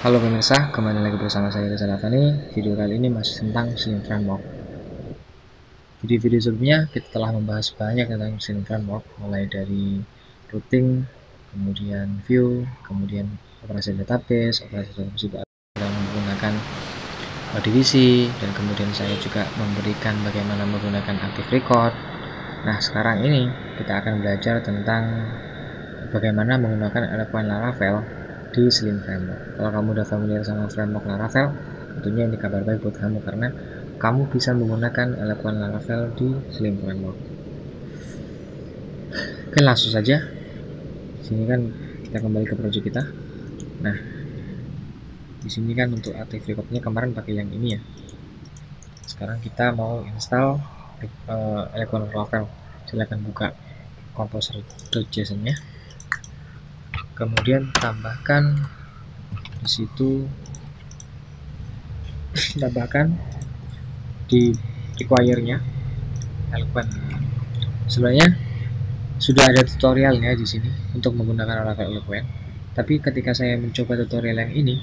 Halo pemirsa, kembali lagi bersama saya Reza Lavani. Video kali ini masih tentang Slim Framework. Di video sebelumnya kita telah membahas banyak tentang Slim Framework, mulai dari routing, kemudian view, kemudian operasi database, operasi database juga dengan menggunakan divisi, dan kemudian saya juga memberikan bagaimana menggunakan active record. Nah, sekarang ini kita akan belajar tentang bagaimana menggunakan Eloquent Laravel di Slim Framework. Kalau kamu udah familiar sama framework Laravel, tentunya ini kabar baik buat kamu karena kamu bisa menggunakan Eloquent Laravel di Slim Framework. Oke, langsung saja. Sini kan kita kembali ke project kita. Nah, di sini kan untuk active record-nya kemarin pakai yang ini ya. Sekarang kita mau install Eloquent Laravel. Silahkan buka composer.json-nya. Kemudian tambahkan di situ, tambahkan di require-nya Eloquent. Sebenarnya sudah ada tutorialnya di sini untuk menggunakan Laravel Eloquent. Tapi ketika saya mencoba tutorial yang ini,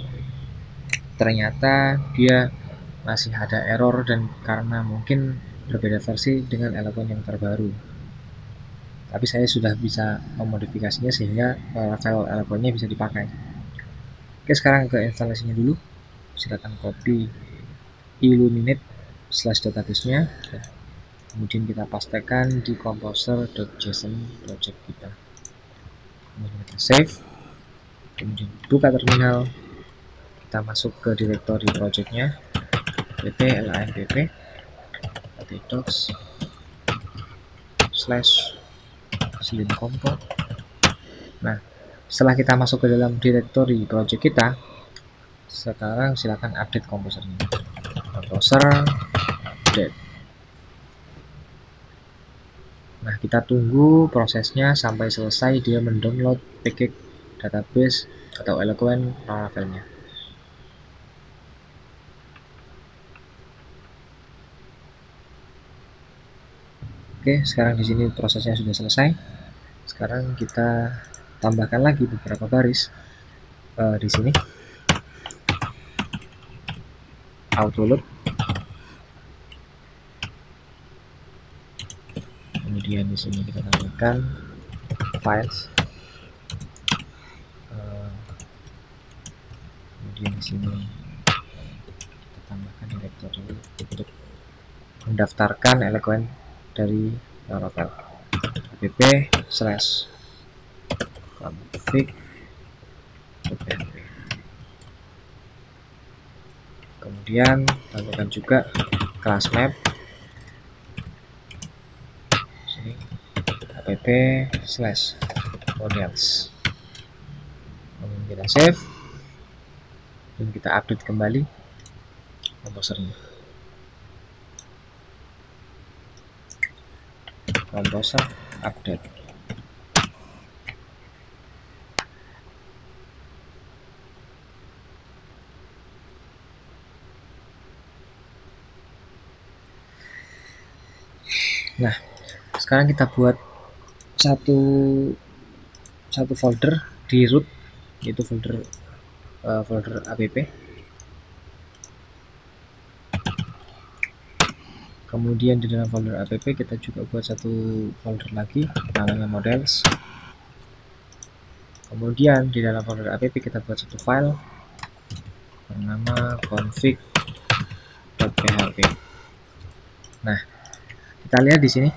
ternyata dia masih ada error dan karena mungkin berbeda versi dengan Eloquent yang terbaru. Tapi saya sudah bisa memodifikasinya sehingga Laravel Eloquent-nya bisa dipakai. Oke, sekarang ke instalasinya dulu. Silakan copy illuminate/database-nya. Kemudian kita pastekan di composer.json project kita. Kemudian kita save. Kemudian buka terminal. Kita masuk ke directory projectnya. pp linpp docs /slimcompo. Nah, setelah kita masuk ke dalam directory project kita, sekarang silakan update komposernya. Composer update. Nah, kita tunggu prosesnya sampai selesai dia mendownload package database atau Eloquent Laravel-nya. Oke, sekarang di sini prosesnya sudah selesai. Sekarang kita tambahkan lagi beberapa baris di sini. Autoload. Kemudian di sini kita tambahkan files. Kemudian di sini kita tambahkan directory untuk mendaftarkan Eloquent dari Laravel. app/config. Kemudian tambahkan juga class map. Sini app/models. Kemudian kita save dan kita update kembali komposernya. Composer update. Nah, sekarang kita buat satu folder di root, yaitu folder app. Kemudian di dalam folder app kita juga buat satu folder lagi namanya models. Kemudian di dalam folder app kita buat satu file bernama config.php. Nah, kita lihat di sini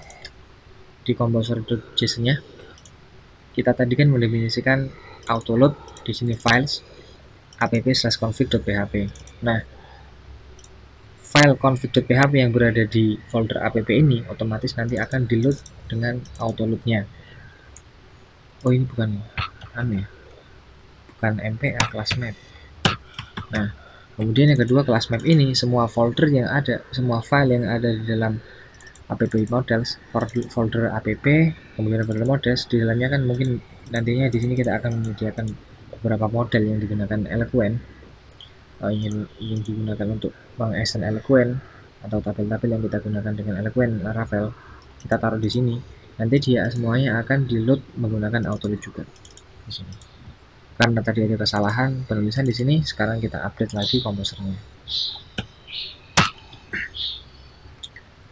di composer.json-nya, kita tadi kan mendefinisikan autoload, di sini files app/config.php. Nah, file config.php yang berada di folder app ini otomatis nanti akan di load dengan autoload-nya. Oh, ini bukan bukan MPA, class map. Nah, kemudian yang kedua, class map ini semua folder yang ada, semua file yang ada di dalam app models, folder app, kemudian folder models, di dalamnya kan mungkin nantinya di sini kita akan menyediakan beberapa model yang digunakan Eloquent, yang digunakan untuk mengextend Eloquent atau tabel-tabel yang kita gunakan dengan Eloquent Laravel, kita taruh di sini. Nanti dia semuanya akan di load menggunakan autoload juga di sini. Karena tadi ada kesalahan penulisan di sini, sekarang kita update lagi komposernya.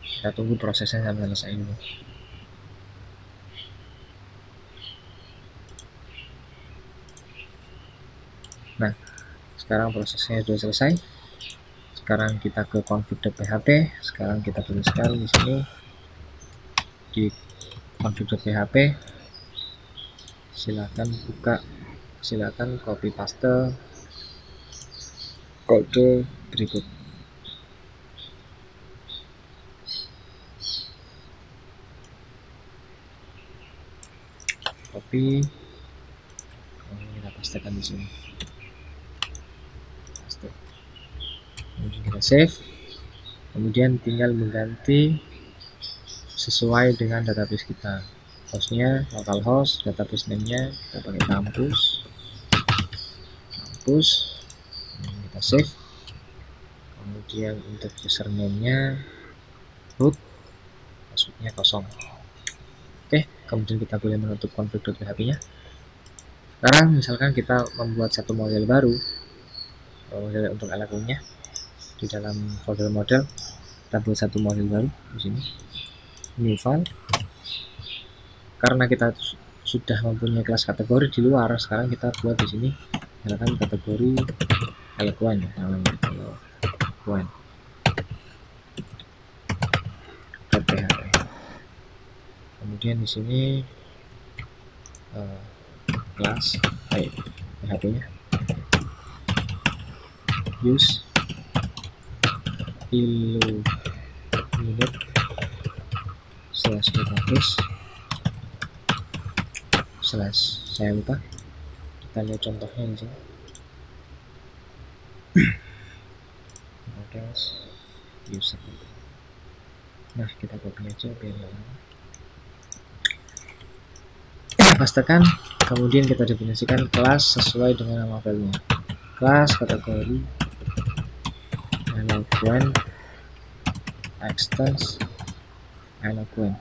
Kita tunggu prosesnya sampai selesai dulu. Nah, sekarang prosesnya sudah selesai. Sekarang kita ke config.php. Sekarang kita tuliskan di sini di config.php. Silakan buka, silakan copy paste kode berikut. Copy, kita pastekan di sini. Paste. Kemudian kita save. Kemudian tinggal mengganti sesuai dengan database kita. Hostnya localhost, database name-nya kita pakai kampus. Kita save. Kemudian untuk username-nya root, password-nya kosong. Oke, kemudian kita boleh menutup config.php-nya. Sekarang misalkan kita membuat satu model baru, model untuk LQ-nya di dalam folder model, kita buat satu model baru di sini, new file. Karena kita sudah mempunyai kelas kategori di luar, sekarang kita buat di sini, misalkan kategori LQ namanya, LQ. Kemudian di sini kelas PHP-nya use illuminate /database/ saya lupa, kita lihat contohnya di sini. Models user. Nah, kita copy aja biar lama. Pastikan, kemudian kita definisikan kelas sesuai dengan nama filenya. Kelas kategori eloquent extends eloquent.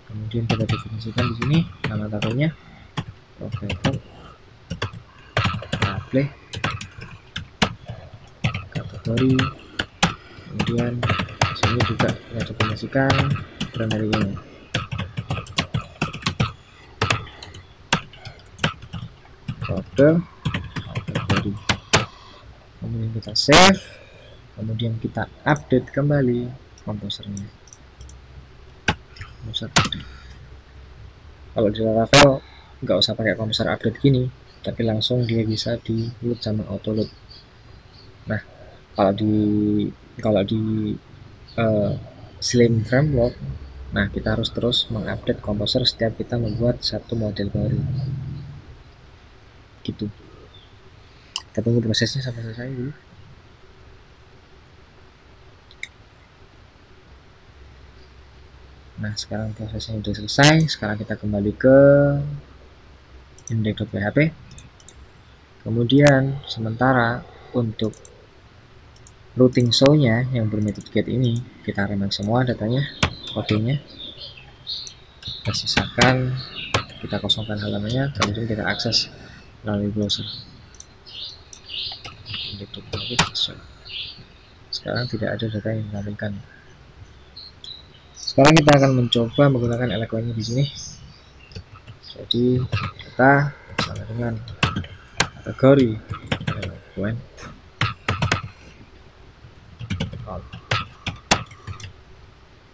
Kemudian kita definisikan di sini nama tabelnya profesor apply kategori. Kemudian di sini juga kita definisikan primary-nya. Folder kategori. Kemudian kita save. Kemudian kita update kembali komposernya. Kalau di Laravel nggak usah pakai komposer update gini, tapi langsung dia bisa di load sama auto load. Nah, kalau di Slim framework, nah kita harus terus mengupdate komposer setiap kita membuat satu model baru. Gitu. Kita tunggu prosesnya sampai selesai dulu. Nah, sekarang prosesnya sudah selesai. Sekarang kita kembali ke index.php. Kemudian sementara untuk routing show-nya yang bermetode get ini, kita remake semua datanya, kodenya. Kita sisakan, kita kosongkan halamannya, kemudian kita akses melalui browser. Sekarang tidak ada data yang ditampilkan. Sekarang kita akan mencoba menggunakan LQ-nya di sini. Jadi kita sama dengan kategori LQ.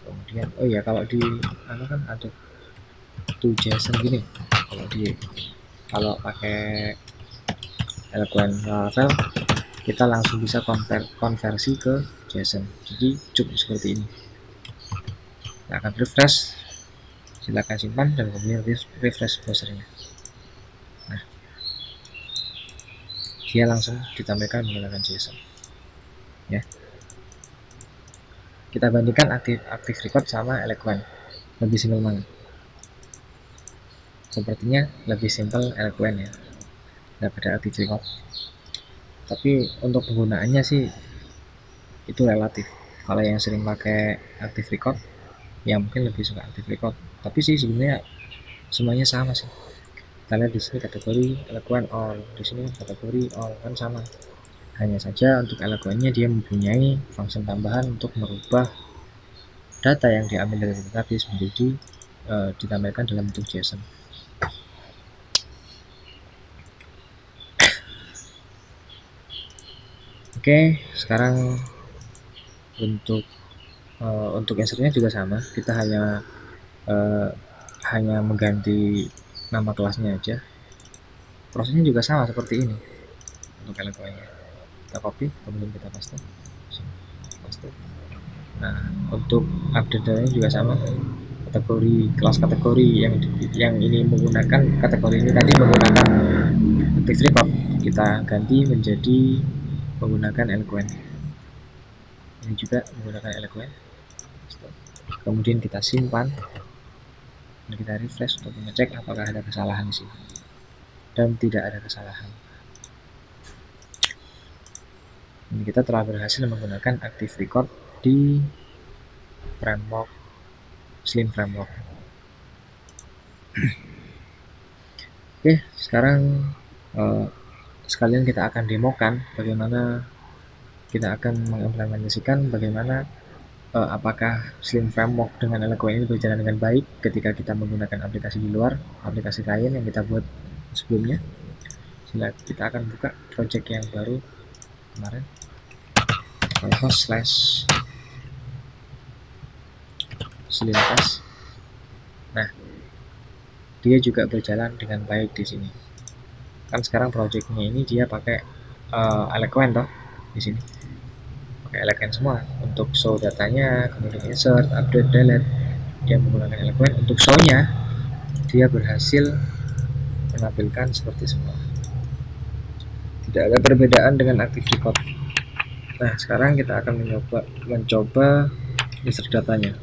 Kemudian oh ya, kalau di kan ada tuh JSON gini. Kalau pakai Laravel kita langsung bisa konversi ke JSON. Jadi cukup seperti ini. Kita akan refresh, silakan simpan dan kemudian refresh browsernya. Nah, dia langsung ditampilkan menggunakan JSON. Ya, kita bandingkan active record sama eloquent, lebih simpel mana? Sepertinya lebih simpel eloquent ya daripada active record. Tapi untuk penggunaannya sih itu relatif. Kalau yang sering pakai active record ya mungkin lebih suka active record, tapi sih sebenarnya semuanya sama sih. Kita lihat di sini kategori Eloquent all, di sini kategori all, kan sama. Hanya saja untuk Eloquent-nya dia mempunyai function tambahan untuk merubah data yang diambil dari database menjadi ditampilkan dalam bentuk JSON. Oke, sekarang untuk insertnya juga sama. Kita hanya mengganti nama kelasnya aja. Prosesnya juga sama seperti ini untuk Eloquent-nya. Kita copy, kemudian kita paste. Nah, untuk update datanya juga sama. Kategori kelas kategori yang ini menggunakan kategori ini tadi menggunakan active record, kita ganti menjadi menggunakan Eloquent. Ini juga menggunakan Eloquent. Kemudian kita simpan dan kita refresh untuk mengecek apakah ada kesalahan di sini. Dan tidak ada kesalahan. Ini kita telah berhasil menggunakan active record di framework Slim Framework. Oke, sekarang sekalian kita akan demokan bagaimana kita akan mengimplementasikan bagaimana apakah Slim Framework dengan Eloquent ini berjalan dengan baik ketika kita menggunakan aplikasi di luar, aplikasi lain yang kita buat sebelumnya. Kita akan buka project yang baru kemarin, host/slimtest. Nah, dia juga berjalan dengan baik di sini. Kan sekarang projectnya ini dia pakai Eloquent toh di sini. Pakai Eloquent semua untuk show datanya, kemudian insert, update, delete. Dia menggunakan Eloquent. Untuk show-nya dia berhasil menampilkan seperti semua. Tidak ada perbedaan dengan active record. Nah, sekarang kita akan mencoba insert datanya.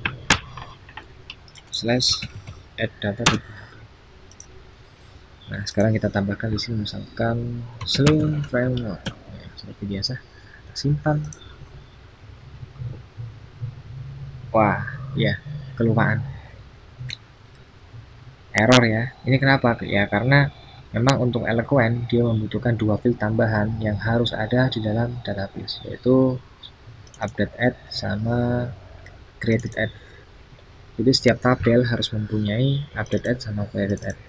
/add data. Nah, sekarang kita tambahkan di sini misalkan Slim Framework. Ya, seperti biasa. Kita simpan. Wah, ya, kelupaan. Error ya. Ini kenapa? Ya, karena memang untuk Eloquent dia membutuhkan 2 field tambahan yang harus ada di dalam database, yaitu update add sama created add. Jadi setiap tabel harus mempunyai update add sama created add.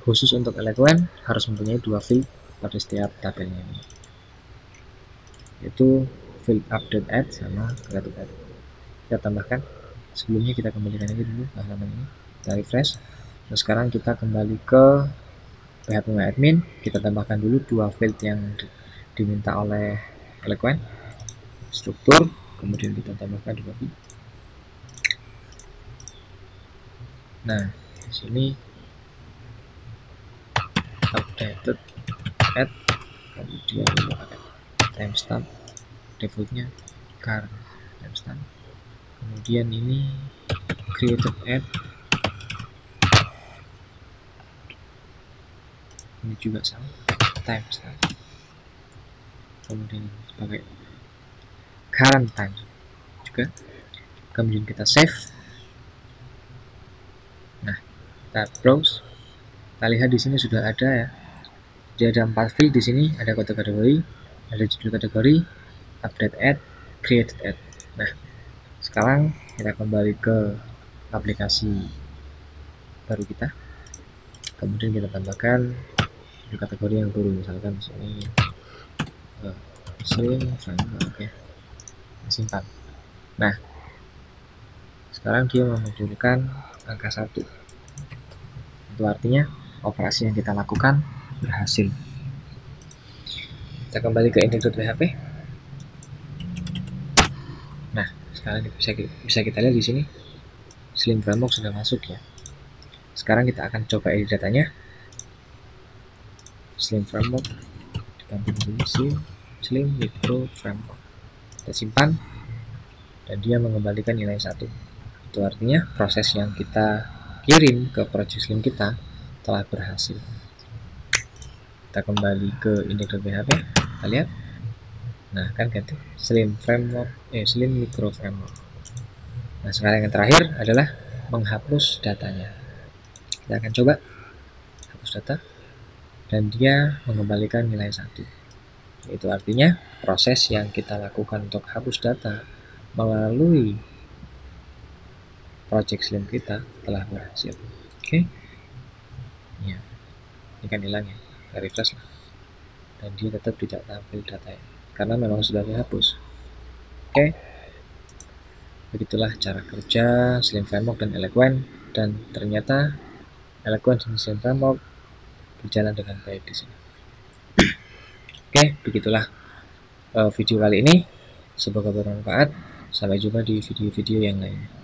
Khusus untuk Eloquent harus mempunyai 2 field pada setiap tabelnya ini, yaitu field update add sama created add. Kita tambahkan. Sebelumnya kita kembalikan aja dulu halaman ini. Kita refresh. Nah, sekarang kita kembali ke PHP-admin. Kita tambahkan dulu 2 field yang diminta oleh Eloquent. Struktur, kemudian kita tambahkan 2 field. Nah, di sini updated add, kemudian kita pakai timestamp, defaultnya current timestamp. Kemudian ini created add, ini juga sama timestamp. Kemudian pakai current time juga. Kemudian kita save. Nah, kita browse. Kita lihat di sini sudah ada ya. Jadi ada 4 field di sini, ada kode kategori, ada judul kategori, update add, created add. Nah, sekarang kita kembali ke aplikasi baru kita. Kemudian kita tambahkan judul kategori yang baru, misalkan di sini Slim Framework. Oke. Simpan. Nah, sekarang dia memunculkan angka 1. Itu artinya operasi yang kita lakukan berhasil. Kita kembali ke index.php. Nah, sekarang bisa kita lihat di sini Slim Framework sudah masuk ya. Sekarang kita akan coba edit datanya. Slim Framework ditampilkan dulu Slim Micro Framework. Kita simpan dan dia mengembalikan nilai 1. Itu artinya proses yang kita kirim ke project Slim kita telah berhasil. Kita kembali ke index.php, kita lihat. Nah, kan ganti Slim Micro Framework. Nah, sekarang yang terakhir adalah menghapus datanya. Kita akan coba hapus data dan dia mengembalikan nilai 1. Itu artinya proses yang kita lakukan untuk hapus data melalui project Slim kita telah berhasil. Oke. Ya, ini kan hilang ya. Kita refresh lah. Dan dia tetap tidak tampil datanya karena memang sudah dihapus. Oke. Begitulah cara kerja Slim Framework dan Eloquent, dan ternyata Eloquent dan Slim Framework berjalan dengan baik di sini. Oke, begitulah video kali ini. Semoga bermanfaat. Sampai jumpa di video-video yang lainnya.